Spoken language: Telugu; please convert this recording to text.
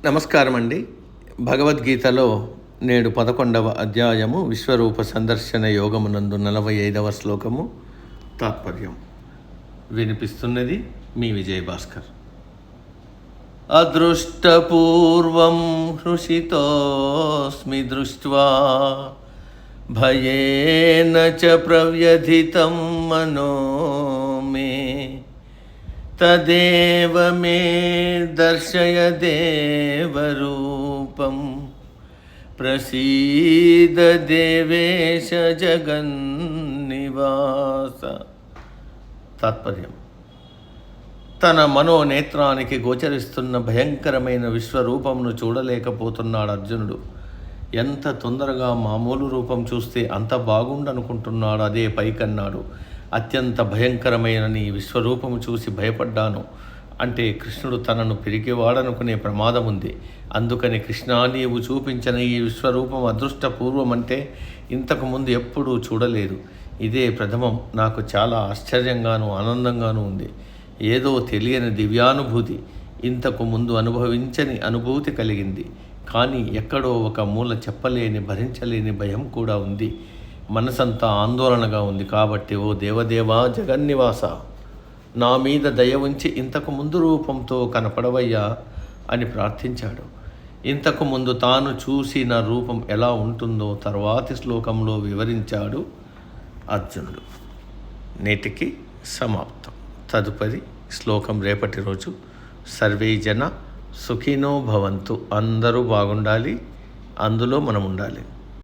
నమస్కారం అండి. భగవద్గీతలో నేడు 11వ అధ్యాయము విశ్వరూప సందర్శన యోగమునందు 45వ శ్లోకము తాత్పర్యం వినిపిస్తున్నది మీ విజయభాస్కర్. అదృష్టపూర్వం హృషితోస్మి దృష్ట్వా భయేన చ ప్రవ్యధితం మనో మే తదేవ మే దర్శయ దేవరూపం ప్రసీద దేవేశ జగన్నివాస. తాత్పర్యం: తన మనోనేత్రానికి గోచరిస్తున్న భయంకరమైన విశ్వరూపమును చూడలేకపోతున్నాడు అర్జునుడు. ఎంత తొందరగా మామూలు రూపం చూస్తే అంత బాగుండనుకుంటున్నాడు. అదే పైకన్నాడు, అత్యంత భయంకరమైన నీ విశ్వరూపము చూసి భయపడ్డాను అంటే కృష్ణుడు తనను పిరికివాడనుకునే ప్రమాదం ఉంది. అందుకని కృష్ణా, నీవు చూపించిన ఈ విశ్వరూపం అదృష్టపూర్వం, అంటే ఇంతకుముందు ఎప్పుడూ చూడలేదు. ఇదే ప్రథమం. నాకు చాలా ఆశ్చర్యంగాను ఆనందంగాను ఉంది. ఏదో తెలియని దివ్యానుభూతి, ఇంతకు ముందు అనుభవించని అనుభూతి కలిగింది. కానీ ఎక్కడో ఒక మూల చెప్పలేని భరించలేని భయం కూడా ఉంది. మనసంతా ఆందోళనగా ఉంది. కాబట్టి ఓ దేవదేవా జగన్నివాస, నా మీద దయ ఉంచి ఇంతకు ముందు రూపంతో కనపడవయ్యా అని ప్రార్థించాడు. ఇంతకు ముందు తాను చూసిన రూపం ఎలా ఉంటుందో తర్వాతి శ్లోకంలో వివరించాడు అర్జునుడు. నేటికి సమాప్తం. తదుపరి శ్లోకం రేపటి రోజు. సర్వే జన సుఖినో భవంతు. అందరూ బాగుండాలి, అందులో మనం ఉండాలి.